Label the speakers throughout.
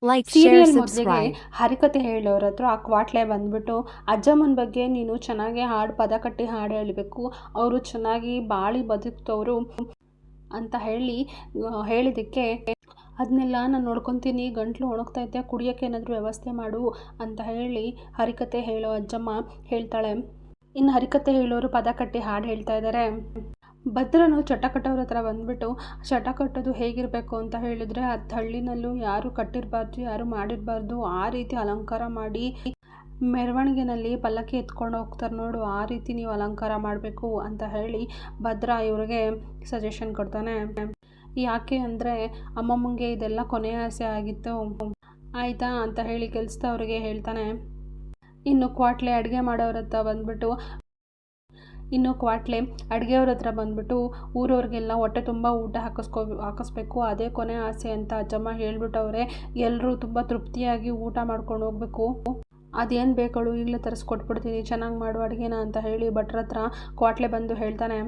Speaker 1: Like, share,
Speaker 2: serial ಮೊದಲಿಗೆ
Speaker 1: subscribe.
Speaker 2: ಹರಿಕತೆ ಹೇಳೋರ ಹತ್ರ ಆ ಕ್ವಾಟ್ಲೆ ಬಂದ್ಬಿಟ್ಟು ಅಜ್ಜಮ್ಮನ ಬಗ್ಗೆ ನೀನು ಚೆನ್ನಾಗಿ ಹಾಡು ಪದ ಕಟ್ಟಿ ಹಾಡು ಹೇಳಬೇಕು, ಅವರು ಚೆನ್ನಾಗಿ ಬಾಳಿ ಬದುಕ್ತವ್ರು ಅಂತ ಹೇಳಿದ್ದಕ್ಕೆ ಅದನ್ನೆಲ್ಲ ನಾನು ನೋಡ್ಕೊತೀನಿ, ಗಂಟ್ಲು ಒಣಗ್ತೈತೆ, ಕುಡಿಯೋಕ್ಕೆ ಏನಾದರೂ ವ್ಯವಸ್ಥೆ ಮಾಡು ಅಂತ ಹೇಳಿ ಹರಿಕತೆ ಹೇಳೋ ಅಜ್ಜಮ್ಮ ಹೇಳ್ತಾಳೆ. ಇನ್ನು ಹರಿಕತೆ ಹೇಳೋರು ಪದ ಕಟ್ಟಿ ಹಾಡು ಹೇಳ್ತಾ ಇದ್ದಾರೆ. ಭದ್ರನು ಚಟ ಕಟ್ಟೋರ ಹತ್ರ ಬಂದ್ಬಿಟ್ಟು ಚಟ ಕಟ್ಟೋದು ಹೇಗಿರಬೇಕು ಅಂತ ಹೇಳಿದ್ರೆ, ಅದು ಹಳ್ಳಿನಲ್ಲೂ ಯಾರು ಕಟ್ಟಿರಬಾರ್ದು, ಯಾರು ಮಾಡಿರಬಾರ್ದು, ಆ ರೀತಿ ಅಲಂಕಾರ ಮಾಡಿ ಮೆರವಣಿಗೆನಲ್ಲಿ ಪಲ್ಲಕ್ಕಿ ಎತ್ಕೊಂಡು ಹೋಗ್ತಾರೆ ನೋಡು, ಆ ರೀತಿ ನೀವು ಅಲಂಕಾರ ಮಾಡಬೇಕು ಅಂತ ಹೇಳಿ ಭದ್ರ ಇವ್ರಿಗೆ ಸಜೆಷನ್ ಕೊಡ್ತಾನೆ. ಯಾಕೆ ಅಂದರೆ ಅಮ್ಮಮ್ಮಂಗೆ ಇದೆಲ್ಲ ಕೊನೆಯ ಆಸೆ ಆಗಿತ್ತು ಆಯಿತಾ ಅಂತ ಹೇಳಿ ಕೆಲಸದವ್ರಿಗೆ ಹೇಳ್ತಾನೆ. ಇನ್ನು ಕ್ವಾಟ್ಲೆ ಅಡುಗೆ ಮಾಡೋರ ಹತ್ರ ಬಂದ್ಬಿಟ್ಟು ಊರವ್ರಿಗೆಲ್ಲ ಹೊಟ್ಟೆ ತುಂಬ ಊಟ ಹಾಕಿಸ್ಬೇಕು, ಅದೇ ಕೊನೆ ಆಸೆ ಅಂತ ಅಜ್ಜಮ್ಮ ಹೇಳ್ಬಿಟ್ಟವ್ರೆ. ಎಲ್ಲರೂ ತುಂಬ ತೃಪ್ತಿಯಾಗಿ ಊಟ ಮಾಡ್ಕೊಂಡು ಹೋಗ್ಬೇಕು, ಅದೇನು ಬೇಕಳು ಈಗಲೇ ತರಿಸ್ಕೊಟ್ಬಿಡ್ತೀನಿ, ಚೆನ್ನಾಗಿ ಮಾಡು ಅಡುಗೆನ ಅಂತ ಹೇಳಿ ಭಟ್ರ ಹತ್ರ ಕ್ವಾಟ್ಲೆ ಬಂದು ಹೇಳ್ತಾನೆ.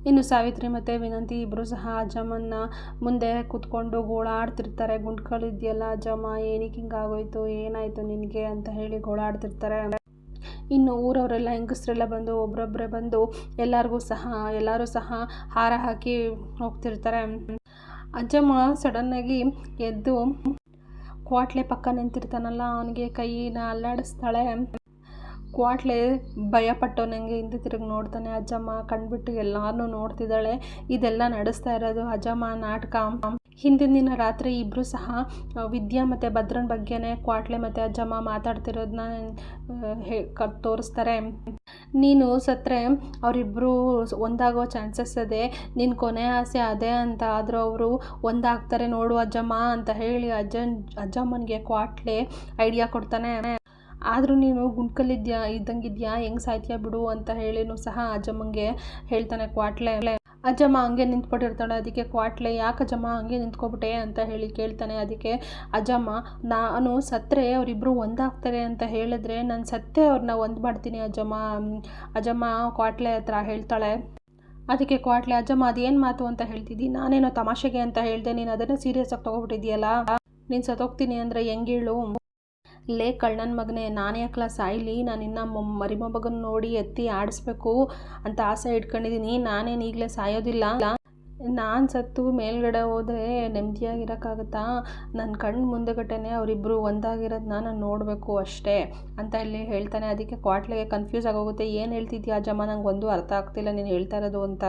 Speaker 2: ಇನ್ನು ಸಾವಿತ್ರಿ ಮತ್ತು ವಿನಂತಿ ಇಬ್ಬರು ಸಹ ಅಜ್ಜಮ್ಮನ ಮುಂದೆ ಕೂತ್ಕೊಂಡು ಗೋಳಾಡ್ತಿರ್ತಾರೆ. ಗುಂಡ್ಗಳಿದೆಯಲ್ಲ ಅಜ್ಜಮ್ಮ, ಏನಕ್ಕೆ ಹಿಂಗಾಗೋಯ್ತು, ಏನಾಯಿತು ನಿನಗೆ ಅಂತ ಹೇಳಿ ಗೋಳಾಡ್ತಿರ್ತಾರೆ. ಇನ್ನು ಊರವರೆಲ್ಲ ಹೆಂಗಸರೆಲ್ಲ ಬಂದು ಒಬ್ಬರೊಬ್ಬರೇ ಬಂದು ಎಲ್ಲರೂ ಸಹ ಹಾರ ಹಾಕಿ ಹೋಗ್ತಿರ್ತಾರೆ. ಅಜ್ಜಮ್ಮ ಸಡನ್ನಾಗಿ ಎದ್ದು ಕ್ವಾಟ್ಲೆ ಪಕ್ಕ ನಿಂತಿರ್ತಾನಲ್ಲ ಅವನಿಗೆ ಕೈನ ಅಲ್ಲಾಡಿಸ್ತಾಳೆ. ಕ್ವಾಟ್ಲೆ ಭಯಪಟ್ಟವನಂಗೆ ಹಿಂದೆ ತಿರುಗಿ ನೋಡ್ತಾನೆ. ಅಜ್ಜಮ್ಮ ಕಣ್ಬಿಟ್ಟು ಎಲ್ಲಾರನ್ನೂ ನೋಡ್ತಿದ್ದಾಳೆ. ಇದೆಲ್ಲ ನಡೆಸ್ತಾ ಇರೋದು ಅಜ್ಜಮ್ಮ ನಾಟಕ. ಹಿಂದಿನ ದಿನ ರಾತ್ರಿ ಇಬ್ಬರು ಸಹ ವಿದ್ಯಾ ಮತ್ತು ಭದ್ರನ ಬಗ್ಗೆನೇ ಕ್ವಾಟ್ಲೆ ಮತ್ತು ಅಜ್ಜಮ್ಮ ಮಾತಾಡ್ತಿರೋದನ್ನ ತೋರಿಸ್ತಾರೆ. ನೀನು ಸತ್ತರೆ ಅವರಿಬ್ಬರು ಒಂದಾಗೋ ಚಾನ್ಸಸ್ ಇದೆ, ನಿನ್ನ ಕೊನೆ ಆಸೆ ಅದೇ ಅಂತ, ಆದರೂ ಅವರು ಒಂದಾಗ್ತಾರೆ ನೋಡು ಅಜ್ಜಮ್ಮ ಅಂತ ಹೇಳಿ ಅಜ್ಜಮ್ಮನಿಗೆ ಕ್ವಾಟ್ಲೆ ಐಡಿಯಾ ಕೊಡ್ತಾನೆ. ಆದರೂ ನೀನು ಇದ್ದಂಗಿದ್ಯಾ, ಹೆಂಗೆ ಸಾಯ್ತೀಯ ಬಿಡು ಅಂತ ಹೇಳಿನೂ ಸಹ ಅಜ್ಜಮ್ಮಂಗೆ ಹೇಳ್ತಾನೆ ಕ್ವಾಟ್ಲೆ. ಅಜ್ಜಮ್ಮ ಹಂಗೆ ನಿಂತ್ಕೊಂಡಿರ್ತಾಳೆ. ಅದಕ್ಕೆ ಕ್ವಾಟ್ಲೆ ಯಾಕೆ ಅಜ್ಜಮ್ಮ ಹಂಗೆ ನಿಂತ್ಕೊಬಿಟ್ಟೆ ಅಂತ ಹೇಳಿ ಕೇಳ್ತಾನೆ. ಅದಕ್ಕೆ ಅಜ್ಜಮ್ಮ, ನಾನು ಸತ್ತರೆ ಅವರಿಬ್ಬರು ಒಂದಾಗ್ತಾರೆ ಅಂತ ಹೇಳಿದ್ರೆ ನಾನು ಸತ್ತೇ ಅವ್ರನ್ನ ಒಂದು ಮಾಡ್ತೀನಿ ಅಜ್ಜಮ್ಮ ಕ್ವಾಟ್ಲೆ ಹತ್ರ ಹೇಳ್ತಾಳೆ. ಅದಕ್ಕೆ ಕ್ವಾಟ್ಲೆ, ಅಜ್ಜಮ್ಮ ಅದೇನು ಮಾತು ಅಂತ ಹೇಳ್ತಿದ್ದಿ, ನಾನೇನೋ ತಮಾಷೆಗೆ ಅಂತ ಹೇಳಿದೆ, ನೀನು ಅದನ್ನು ಸೀರಿಯಸ್ ಆಗಿ ತೊಗೊಬಿಟ್ಟಿದ್ಯಲ್ಲ, ನೀನು ಸತ್ತೋಗ್ತೀನಿ ಅಂದರೆ ಹೆಂಗೇಳು, ಲೇ ಕಳ್ಳನ ಮಗನೇ, ನಾನು ಯಾಕಲ ಸಾಯ್ಲಿ, ನಾನು ಇನ್ನು ಮರಿಮೊಮ್ಮಗನ ನೋಡಿ ಎತ್ತಿ ಆಡಿಸ್ಬೇಕು ಅಂತ ಆಸೆ ಇಟ್ಕೊಂಡಿದ್ದೀನಿ, ನಾನೇನು ಈಗಲೇ ಸಾಯೋದಿಲ್ಲ, ನಾನು ಸತ್ತು ಮೇಲ್ಗಡೆ ಹೋದರೆ ನೆಮ್ಮದಿಯಾಗಿರೋಕ್ಕಾಗತ್ತಾ, ನನ್ನ ಕಣ್ಣು ಮುಂದೆಗಟ್ಟೆನೇ ಅವರಿಬ್ಬರು ಒಂದಾಗಿರೋದನ್ನ ನಾನು ನೋಡಬೇಕು ಅಷ್ಟೇ ಅಂತ ಇಲ್ಲಿ ಹೇಳ್ತಾನೆ. ಅದಕ್ಕೆ ಕ್ವಾಟ್ಲೆಗೆ ಕನ್ಫ್ಯೂಸ್ ಆಗೋಗುತ್ತೆ. ಏನು ಹೇಳ್ತಿದ್ಯಾ ಅಜ್ಜಮ್ಮ, ನಂಗೆ ಒಂದು ಅರ್ಥ ಆಗ್ತಿಲ್ಲ ನೀನು ಹೇಳ್ತಾ ಇರೋದು ಅಂತ.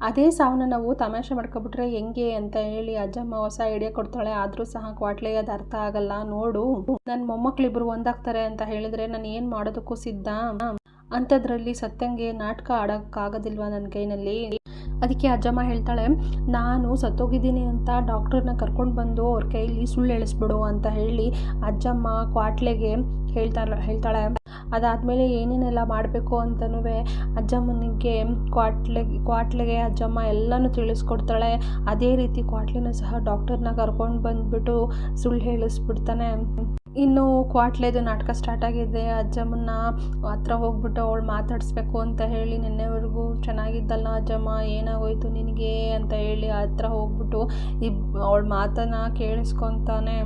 Speaker 2: ಅದೇ ಸಾವನ್ನ ನಾವು ತಮಾಷೆ ಮಾಡ್ಕೊಬಿಟ್ರೆ ಹೆಂಗೆ ಅಂತ ಹೇಳಿ ಅಜ್ಜಮ್ಮ ಹೊಸ ಐಡಿಯಾ ಕೊಡ್ತಾಳೆ. ಆದರೂ ಸಹ ಕ್ವಾಟ್ಲೆಗೆ ಅದು ಅರ್ಥ ಆಗಲ್ಲ. ನೋಡು, ನನ್ನ ಮೊಮ್ಮಕ್ಕಳಿಬ್ಬರು ಒಂದಾಗ್ತಾರೆ ಅಂತ ಹೇಳಿದ್ರೆ ನಾನು ಏನು ಮಾಡೋದಕ್ಕೂ ಸಿದ್ಧ, ಅಂಥದ್ರಲ್ಲಿ ಸತ್ತಂಗೆ ನಾಟಕ ಆಡೋಕ್ಕಾಗೋದಿಲ್ವ ನನ್ನ ಕೈನಲ್ಲಿ. ಅದಕ್ಕೆ ಅಜ್ಜಮ್ಮ ಹೇಳ್ತಾಳೆ, ನಾನು ಸತ್ತೋಗಿದ್ದೀನಿ ಅಂತ ಡಾಕ್ಟ್ರನ್ನ ಕರ್ಕೊಂಡು ಬಂದು ಅವ್ರ ಕೈಲಿ ಸುಳ್ಳು ಹೇಳಿಸ್ಬಿಡು ಅಂತ ಹೇಳಿ ಅಜ್ಜಮ್ಮ ಕ್ವಾಟ್ಲೆಗೆ ಹೇಳ್ತಾಳೆ. ಅದಾದಮೇಲೆ ಏನೇನೆಲ್ಲ ಮಾಡಬೇಕು ಅಂತನೂ ಅಜ್ಜಮ್ಮನಿಗೆ ಕ್ವಾಟ್ಲೆಗೆ ಅಜ್ಜಮ್ಮ ಎಲ್ಲನೂ ತಿಳಿಸ್ಕೊಡ್ತಾಳೆ. ಅದೇ ರೀತಿ ಕ್ವಾಟ್ಲೆನೂ ಸಹ ಡಾಕ್ಟರ್ನ ಕರ್ಕೊಂಡು ಬಂದುಬಿಟ್ಟು ಸುಳ್ಳು ಹೇಳಿಸ್ಬಿಡ್ತಾನೆ. ಇನ್ನು ಕ್ವಾಟ್ಲೆದು ನಾಟಕ ಸ್ಟಾರ್ಟ್ ಆಗಿದೆ. ಅಜ್ಜಮ್ಮನ ಹತ್ರ ಹೋಗ್ಬಿಟ್ಟು ಅವಳು ಮಾತಾಡಿಸ್ಬೇಕು ಅಂತ ಹೇಳಿ, ನಿನ್ನೆವರೆಗೂ ಚೆನ್ನಾಗಿದ್ದಲ್ಲ ಅಜ್ಜಮ್ಮ, ಏನಾಗೋಯ್ತು ನಿನಗೆ ಅಂತ ಹೇಳಿ ಹತ್ರ ಹೋಗ್ಬಿಟ್ಟು ಅವಳ ಮಾತನ್ನು ಕೇಳಿಸ್ಕೊತಾನೆ.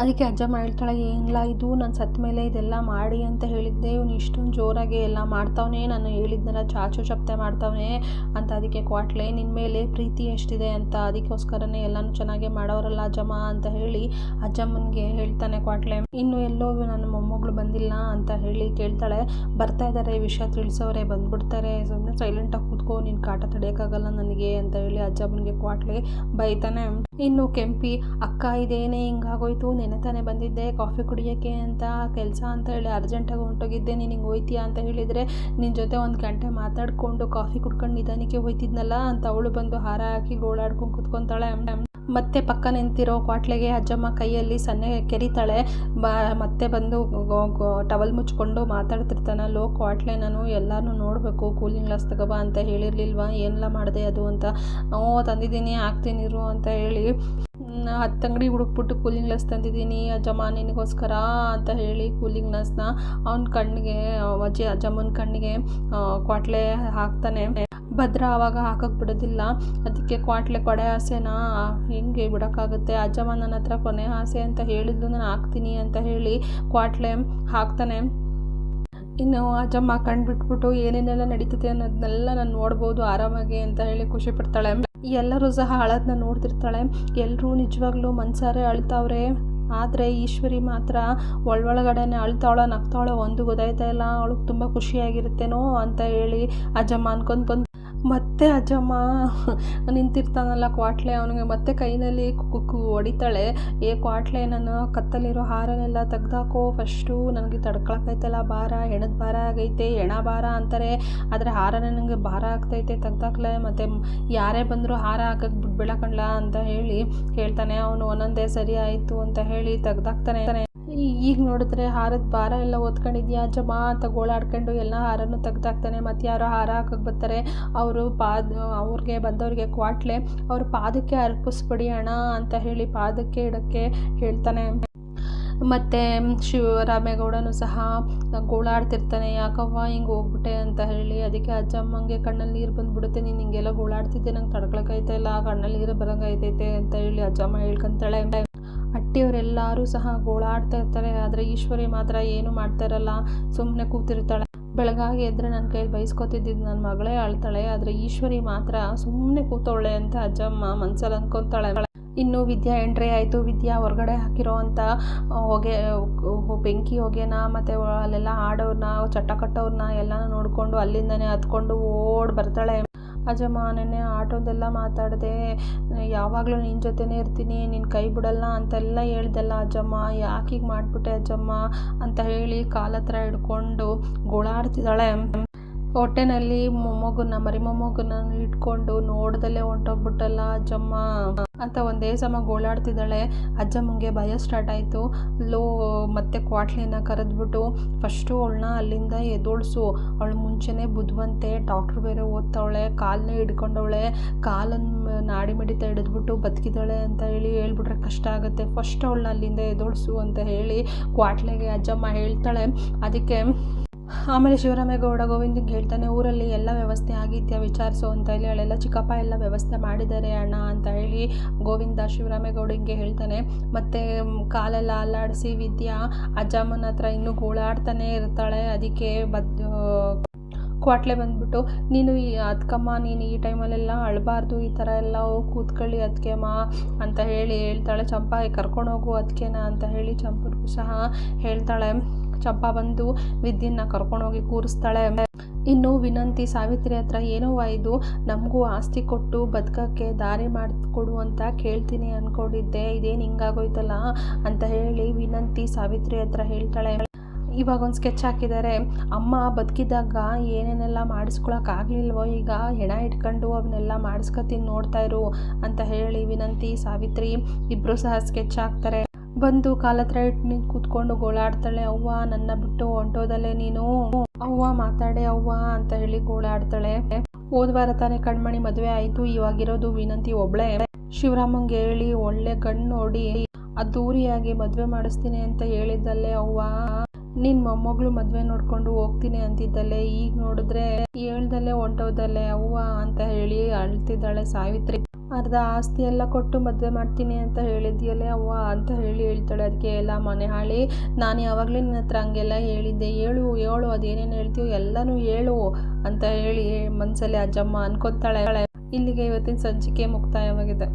Speaker 2: ಅದಕ್ಕೆ ಅಜ್ಜಮ್ಮ ಹೇಳ್ತಾಳೆ, ಏನಿಲ್ಲ ಇದು ನಾನು ಸತ್ತ ಮೇಲೆ ಇದೆಲ್ಲ ಮಾಡಿ ಅಂತ ಹೇಳಿದ್ದೆ, ಇವನು ಇಷ್ಟೊಂದು ಜೋರಾಗಿ ಎಲ್ಲ ಮಾಡ್ತಾವನೆ, ನಾನು ಹೇಳಿದ್ನೆಲ್ಲ ಚಾಚು ಚಪ್ತೆ ಮಾಡ್ತಾವನೆ ಅಂತ. ಅದಕ್ಕೆ ಕ್ವಾಟ್ಲೆ, ನಿನ್ನ ಮೇಲೆ ಪ್ರೀತಿ ಎಷ್ಟಿದೆ ಅಂತ, ಅದಕ್ಕೋಸ್ಕರನೇ ಎಲ್ಲನೂ ಚೆನ್ನಾಗೇ ಮಾಡೋರಲ್ಲ ಅಜ್ಜಮ್ಮ ಅಂತ ಹೇಳಿ ಅಜ್ಜಮ್ಮನಿಗೆ ಹೇಳ್ತಾನೆ ಕ್ವಾಟ್ಲೆ. ಇನ್ನು ಎಲ್ಲೋ ನನ್ನ ಮೊಮ್ಮಗಳು ಬಂದಿಲ್ಲ ಅಂತ ಹೇಳಿ ಕೇಳ್ತಾಳೆ. ಬರ್ತಾ ಇದ್ದಾರೆ, ವಿಷಯ ತಿಳಿಸೋರೆ, ಬಂದ್ಬಿಡ್ತಾರೆ, ಸುಮ್ಮನೆ ಸೈಲೆಂಟಾಗಿ ಕೂತ್ಕೋ, ನಿನ್ನ ಕಾಟ ತಡೆಯೋಕ್ಕಾಗಲ್ಲ ನನಗೆ ಅಂತ ಹೇಳಿ ಅಜ್ಜಮ್ಮನಿಗೆ ಕ್ವಾಟ್ಲೆ ಬೈತಾನೆ. ಇನ್ನು ಕೆಂಪಿ, ಅಕ್ಕ ಇದೇನೇ ಹಿಂಗಾಗೋಯ್ತು, ನೆನೆ ತಾನೇ ಬಂದಿದ್ದೆ ಕಾಫಿ ಕುಡಿಯೋಕ್ಕೆ ಅಂತ, ಕೆಲಸ ಅಂತ ಹೇಳಿ ಅರ್ಜೆಂಟಾಗಿ ಹೊಂಟೋಗಿದ್ದೆ, ನೀನು ಹಿಂಗೆ ಹೋಯ್ತೀಯಾ ಅಂತ ಹೇಳಿದರೆ ನಿನ್ನ ಜೊತೆ 1 ಗಂಟೆ ಮಾತಾಡಿಕೊಂಡು ಕಾಫಿ ಕುಡ್ಕೊಂಡು ನಿಧಾನಕ್ಕೆ ಹೋಯ್ತಿದ್ನಲ್ಲ ಅಂತ ಅವಳು ಬಂದು ಹಾರ ಹಾಕಿ ಗೋಳಾಡ್ಕೊಂಡು ಕೂತ್ಕೊತಾಳೆ. ಮತ್ತೆ ಪಕ್ಕ ನಿಂತಿರೋ ಕ್ವಾಟ್ಲೆಗೆ ಅಜ್ಜಮ್ಮ ಕೈಯಲ್ಲಿ ಸನ್ನೆ ಕೆರಿತಾಳೆ. ಮತ್ತೆ ಬಂದು ಟವಲ್ ಮುಚ್ಕೊಂಡು ಮಾತಾಡ್ತಿರ್ತಾನೆ. ಲೋ ಕ್ವಾಟ್ಲೆ, ನಾನು ಎಲ್ಲನೂ ನೋಡಬೇಕು, ಕೂಲಿಂಗ್ ಗ್ಲಾಸ್ ತಗೋಬಾ ಅಂತ ಹೇಳಿರಲಿಲ್ವಾ, ಏನೆಲ್ಲ ಮಾಡಿದೆ ಅದು ಅಂತ. ತಂದಿದ್ದೀನಿ, ಹಾಕ್ತೀನಿರು ಅಂತ ಹೇಳಿ 10 ಅಂಗಡಿ ಹುಡುಕ್ಬಿಟ್ಟು ಕೂಲಿಂಗ್ ಗ್ಲಾಸ್ ತಂದಿದ್ದೀನಿ ಅಜ್ಜಮ್ಮ ನಿನಗೋಸ್ಕರ ಅಂತ ಹೇಳಿ ಕೂಲಿಂಗ್ ಗ್ಲಾಸ್ನ ಅವನ ಕಣ್ಣಿಗೆ ಅಜ್ಜಮ್ಮನ ಕಣ್ಣಿಗೆ ಕ್ವಾಟ್ಲೆ ಹಾಕ್ತಾನೆ. ಭದ್ರ ಆವಾಗ ಹಾಕಕ್ಕೆ ಬಿಡೋದಿಲ್ಲ. ಅದಕ್ಕೆ ಕ್ವಾಟ್ಲೆ ಕೊಡೆ ಆಸೆನ ಹೆಂಗೆ ಬಿಡೋಕ್ಕಾಗುತ್ತೆ. ಅಜ್ಜಮ್ಮ ನನ್ನ ಹತ್ರ ಕೊನೆ ಆಸೆ ಅಂತ ಹೇಳಿದ್ಲು, ನಾನು ಹಾಕ್ತೀನಿ ಅಂತ ಹೇಳಿ ಕ್ವಾಟ್ಲೆ ಹಾಕ್ತಾನೆ. ಇನ್ನು ಅಜ್ಜಮ್ಮ ಕಣ್ಣು ಬಿಟ್ಬಿಟ್ಟು ಏನೇನೆಲ್ಲ ನಡೀತದೆ ಅನ್ನೋದನ್ನೆಲ್ಲ ನಾನು ನೋಡ್ಬೋದು ಆರಾಮಾಗಿ ಅಂತ ಹೇಳಿ ಖುಷಿ ಪಡ್ತಾಳೆ. ಎಲ್ಲರೂ ಸಹ ಅಳೋದನ್ನ ನೋಡ್ತಿರ್ತಾಳೆ. ಎಲ್ಲರೂ ನಿಜವಾಗ್ಲೂ ಮನ್ಸಾರೆ ಅಳ್ತಾವ್ರೆ. ಆದರೆ ಈಶ್ವರಿ ಮಾತ್ರ ಒಳಗಡೆನೆ ಅಳ್ತಾವಳ ನಗ್ತಾವಳ ಒಂದು ಗೊತ್ತಾಯ್ತಾ ಇಲ್ಲ. ಅವಳಿಗೆ ತುಂಬ ಖುಷಿಯಾಗಿರುತ್ತೇನೋ ಅಂತ ಹೇಳಿ ಅಜ್ಜಮ್ಮ ಅನ್ಕೊಂಡು ಮತ್ತೆ ಅಜ್ಜಮ್ಮ ನಿಂತಿರ್ತಾನಲ್ಲ ಕ್ವಾಟ್ಲೆ, ಅವನಿಗೆ ಮತ್ತೆ ಕೈನಲ್ಲಿ ಹೊಡಿತಾಳೆ. ಕ್ವಾಟ್ಲೆ, ನಾನು ಕತ್ತಲಿರೋ ಹಾರನೆಲ್ಲ ತೆಗ್ದಾಕೋ ಫಸ್ಟು, ನನಗೆ ತಡ್ಕೊಳಕೈತಲ್ಲ ಭಾರ, ಹೆಣದ ಭಾರ ಆಗೈತೆ, ಹೆಣ ಭಾರ ಅಂತಾರೆ, ಆದರೆ ಹಾರನೇ ನನಗೆ ಭಾರ ಆಗ್ತೈತೆ ತೆಗ್ದಾಕ್ಲೆ, ಮತ್ತು ಯಾರೇ ಬಂದರೂ ಹಾರ ಹಾಕಕ್ಕೆ ಬಿಡ್ಬೇಕಣ್ಣ ಅಂತ ಹೇಳಿ ಹೇಳ್ತಾನೆ. ಅವನು ಒಂದೊಂದೇ ಸರಿ ಆಯಿತು ಅಂತ ಹೇಳಿ ತೆಗ್ದಾಕ್ತಾನೆ. ಈಗ ನೋಡಿದ್ರೆ ಹಾರದ ಭಾರ ಎಲ್ಲ ಓದ್ಕೊಂಡಿದ್ಯಾ ಅಜ್ಜಮ್ಮ ಅಂತ ಗೋಳಾಡ್ಕೊಂಡು ಎಲ್ಲ ಹಾರನ್ನು ತೆಗ್ದಾಕ್ತಾನೆ. ಮತ್ತು ಯಾರೋ ಹಾರ ಹಾಕಕ್ಕೆ ಬರ್ತಾರೆ, ಅವರು ಅವ್ರಿಗೆ ಬಂದವ್ರಿಗೆ ಕ್ವಾಟ್ಲೆ ಅವ್ರ ಪಾದಕ್ಕೆ ಅರ್ಪಿಸ್ಬಿಡಿ ಅಣ್ಣ ಅಂತ ಹೇಳಿ ಪಾದಕ್ಕೆ ಇಡೋಕ್ಕೆ ಹೇಳ್ತಾನೆ. ಮತ್ತು ಶಿವರಾಮೇಗೌಡನು ಸಹ ಗೋಳಾಡ್ತಿರ್ತಾನೆ, ಯಾಕವ್ವ ಹಿಂಗೆ ಹೋಗ್ಬಿಟ್ಟೆ ಅಂತ ಹೇಳಿ. ಅದಕ್ಕೆ ಅಜ್ಜಮ್ಮಂಗೆ ಕಣ್ಣಲ್ಲಿ ನೀರು ಬಂದುಬಿಡುತ್ತೆ, ನೀನು ಹಿಂಗೆಲ್ಲ ಗೋಳಾಡ್ತಿದ್ದೆ, ನಂಗೆ ತಡ್ಕೊಳಕೈತೆ ಇಲ್ಲ, ಕಣ್ಣಲ್ಲಿ ನೀರು ಬರೋಂಗೈತೈತೆ ಅಂತ ಹೇಳಿ ಅಜ್ಜಮ್ಮ ಹೇಳ್ಕೊಂತಾಳೆ. ಅಟ್ಟಿಯವರೆಲ್ಲರೂ ಸಹ ಗೋಳಾಡ್ತಾ ಇರ್ತಾರೆ. ಆದರೆ ಈಶ್ವರಿ ಮಾತ್ರ ಏನು ಮಾಡ್ತಾ ಇರಲ್ಲ, ಸುಮ್ಮನೆ ಕೂತಿರ್ತಾಳೆ. ಬೆಳಗಾಗಿ ಎದ್ದರೆ ನನ್ನ ಕೈಯಲ್ಲಿ ಬೈಸ್ಕೊತಿದ್ದಿದ್ದು ನನ್ನ ಮಗಳೇ ಅಳ್ತಾಳೆ, ಆದರೆ ಈಶ್ವರಿ ಮಾತ್ರ ಸುಮ್ಮನೆ ಕೂತವಳೆ ಅಂತ ಅಜ್ಜಮ್ಮ ಮನ್ಸಲ್ಲಿ ಅಂದ್ಕೊತಾಳೆ. ಇನ್ನು ವಿದ್ಯಾ ಎಂಟ್ರಿ ಆಯಿತು. ವಿದ್ಯಾ ಹೊರಗಡೆ ಹಾಕಿರೋ ಅಂಥ ಬೆಂಕಿ ಹೊಗೆನ ಮತ್ತು ಅಲ್ಲೆಲ್ಲ ಆಡೋರನ್ನ ಚಟ್ಟ ಕಟ್ಟೋರನ್ನ ಎಲ್ಲನೂ ನೋಡಿಕೊಂಡು ಅಲ್ಲಿಂದನೇ ಹತ್ಕೊಂಡು ಓಡಿ ಬರ್ತಾಳೆ. ಅಜ್ಜಮ್ಮ, ನೆನ್ನೆ ಆಟೋದೆಲ್ಲ ಮಾತಾಡಿದೆ, ಯಾವಾಗಲೂ ನಿನ್ನ ಜೊತೆನೇ ಇರ್ತೀನಿ, ನಿನ್ನ ಕೈ ಬಿಡಲ್ಲ ಅಂತೆಲ್ಲ ಹೇಳ್ದಲ್ಲ ಅಜ್ಜಮ್ಮ, ಯಾಕೆ ಹೀಗೆ ಮಾಡಿಬಿಟ್ಟೆ ಅಜ್ಜಮ್ಮ ಅಂತ ಹೇಳಿ ಕಾಲತ್ರ ಹಿಡ್ಕೊಂಡು ಗೋಳಾಡ್ತಿದ್ದಾಳೆ. ಹೊಟ್ಟೆನಲ್ಲಿ ಮರಿ ಮೊಮ್ಮಗನ್ನ ಇಟ್ಕೊಂಡು ನೋಡ್ದಲ್ಲೇ ಹೊಂಟೋಗ್ಬಿಟ್ಟಲ್ಲ ಅಜ್ಜಮ್ಮ ಅಂತ ಒಂದೇ ಸಮ ಗೋಳಾಡ್ತಿದ್ದಾಳೆ. ಅಜ್ಜಮ್ಮಂಗೆ ಭಯ ಸ್ಟಾರ್ಟ್ ಆಯಿತು. ಮತ್ತೆ ಕ್ವಾಟ್ಲಿನ ಕರೆದ್ಬಿಟ್ಟು ಫಸ್ಟು ಅವಳನ್ನ ಅಲ್ಲಿಂದ ಎದೋಳಿಸು, ಅವಳು ಮುಂಚೆನೇ ಬುದ್ಧಿವಂತೆ, ಡಾಕ್ಟ್ರು ಬೇರೆ ಓದ್ತಾವಳೆ, ಕಾಲನ್ನೇ ಹಿಡ್ಕೊಂಡವಳೆ, ಕಾಲನ್ನು ನಾಡಿ ಮಿಡಿತ ಹಿಡಿದ್ಬಿಟ್ಟು ಬದುಕಿದ್ದಾಳೆ ಅಂತ ಹೇಳಿ ಹೇಳ್ಬಿಟ್ರೆ ಕಷ್ಟ ಆಗುತ್ತೆ, ಫಸ್ಟ್ ಅವಳನ್ನ ಅಲ್ಲಿಂದ ಎದೋಳಿಸು ಅಂತ ಹೇಳಿ ಕ್ವಾಟ್ಲೆಗೆ ಅಜ್ಜಮ್ಮ ಹೇಳ್ತಾಳೆ. ಅದಕ್ಕೆ ಆಮೇಲೆ ಶಿವರಾಮೇಗೌಡ ಗೋವಿಂದಗೆ ಹೇಳ್ತಾನೆ, ಊರಲ್ಲಿ ಎಲ್ಲ ವ್ಯವಸ್ಥೆ ಆಗಿದ್ಯಾ ವಿಚಾರಿಸು ಅಂತ ಹೇಳಿ. ಅವಳೆಲ್ಲ ಚಿಕ್ಕಪ್ಪ ಎಲ್ಲ ವ್ಯವಸ್ಥೆ ಮಾಡಿದ್ದಾರೆ ಅಣ್ಣ ಅಂತ ಹೇಳಿ ಗೋವಿಂದ ಶಿವರಾಮೇಗೌಡಂಗೆ ಹೇಳ್ತಾನೆ. ಮತ್ತು ಕಾಲೆಲ್ಲ ಅಲ್ಲಾಡಿಸಿ ವಿದ್ಯಾ ಅಜ್ಜಮ್ಮನ ಹತ್ರ ಇನ್ನೂ ಗೋಳಾಡ್ತಾನೆ ಇರ್ತಾಳೆ. ಅದಕ್ಕೆ ಕ್ವಾಟ್ಲೆ ಬಂದ್ಬಿಟ್ಟು, ನೀನು ಅದಕ್ಕಮ್ಮ ನೀನು ಈ ಟೈಮಲ್ಲೆಲ್ಲ ಅಳಬಾರ್ದು, ಈ ಥರ ಎಲ್ಲ ಕೂತ್ಕೊಳ್ಳಿ ಅದಕ್ಕೆಮ್ಮ ಅಂತ ಹೇಳಿ ಹೇಳ್ತಾಳೆ. ಚಂಪಾ ಕರ್ಕೊಂಡೋಗು ಅದಕ್ಕೆನ ಅಂತ ಹೇಳಿ ಚಂಪನಿಗೂ ಸಹ ಹೇಳ್ತಾಳೆ. ಚಂಪಾ ಬಂದು ವಿದ್ಯೆನ ಕರ್ಕೊಂಡೋಗಿ ಕೂರಿಸ್ತಾಳೆ. ಇನ್ನು ವಿನಂತಿ ಸಾವಿತ್ರಿ ಹತ್ರ, ಏನೋವ ಇದು, ನಮಗೂ ಆಸ್ತಿ ಕೊಟ್ಟು ಬದುಕಕ್ಕೆ ದಾರಿ ಮಾಡಿಕೊಡು ಅಂತ ಕೇಳ್ತೀನಿ ಅಂದ್ಕೊಂಡಿದ್ದೆ, ಇದೇನು ಹಿಂಗಾಗೋಯ್ತಲ್ಲ ಅಂತ ಹೇಳಿ ವಿನಂತಿ ಸಾವಿತ್ರಿ ಹತ್ರ ಹೇಳ್ತಾಳೆ. ಇವಾಗ ಒಂದು ಸ್ಕೆಚ್ ಹಾಕಿದ್ದಾರೆ, ಅಮ್ಮ ಬದುಕಿದಾಗ ಏನೇನೆಲ್ಲ ಮಾಡಿಸ್ಕೊಳಕ್ಕಾಗಲಿಲ್ವೋ ಈಗ ಹೆಣ ಇಟ್ಕೊಂಡು ಅವನ್ನೆಲ್ಲ ಮಾಡಿಸ್ಕೊತೀನಿ ನೋಡ್ತಾ ಇರು ಅಂತ ಹೇಳಿ ವಿನಂತಿ ಸಾವಿತ್ರಿ ಇಬ್ಬರು ಸಹ ಸ್ಕೆಚ್ ಹಾಕ್ತಾರೆ. ಬಂದು ಕಾಲತ್ರ ಇಟ್ಟು ಕೂತ್ಕೊಂಡು ಗೋಳಾಡ್ತಾಳೆ. ಅವ್ವ ನನ್ನ ಬಿಟ್ಟು ಹೊಂಟೋದಲ್ಲೇ ನೀನು, ಅವ್ವ ಮಾತಾಡೆ ಅವ್ವ ಅಂತ ಹೇಳಿ ಗೋಳಾಡ್ತಾಳೆ. ಹೋದ ವಾರ ತಾನೇ ಕಣ್ಮಣಿ ಮದುವೆ ಆಯಿತು, ಇವಾಗಿರೋದು ವಿನಂತಿ ಒಬ್ಳೆ. ಶಿವರಾಮಂಗೆ ಹೇಳಿ ಒಳ್ಳೆ ಗಂಡು ನೋಡಿ ಅದ್ದೂರಿಯಾಗಿ ಮದುವೆ ಮಾಡಿಸ್ತೀನಿ ಅಂತ ಹೇಳಿದ್ದಲ್ಲೇ ಅವ್ವ, ನಿನ್ನ ಮೊಮ್ಮಗಳು ಮದುವೆ ನೋಡ್ಕೊಂಡು ಹೋಗ್ತೀನಿ ಅಂತಿದ್ದಲ್ಲೇ, ಈಗ ನೋಡಿದ್ರೆ ಹೇಳ್ದಲ್ಲೇ ಹೊಂಟೋದಲ್ಲೇ ಅವ್ವ ಅಂತ ಹೇಳಿ ಅಳ್ತಿದ್ದಾಳೆ ಸಾವಿತ್ರಿ. ಅರ್ಧ ಆಸ್ತಿ ಎಲ್ಲ ಕೊಟ್ಟು ಮದುವೆ ಮಾಡ್ತೀನಿ ಅಂತ ಹೇಳಿದ್ಯಲ್ಲೇ ಅವ್ವ ಅಂತ ಹೇಳಿ ಹೇಳ್ತಾಳೆ. ಅದಕ್ಕೆ ಎಲ್ಲ ಮನೆ ಹಾಳಿ, ನಾನು ಯಾವಾಗಲೇ ನಿನ್ನ ಹತ್ರ ಹಂಗೆಲ್ಲ ಹೇಳಿದ್ದೆ, ಹೇಳು ಅದೇನೇನು ಹೇಳ್ತೀವೋ ಎಲ್ಲನೂ ಹೇಳು ಅಂತ ಹೇಳಿ ಮನಸ್ಸಲ್ಲಿ ಅಜ್ಜಮ್ಮ ಅನ್ಕೊತಾಳೆ. ಇಲ್ಲಿಗೆ ಇವತ್ತಿನ ಸಂಚಿಕೆ ಮುಕ್ತಾಯವಾಗಿದೆ.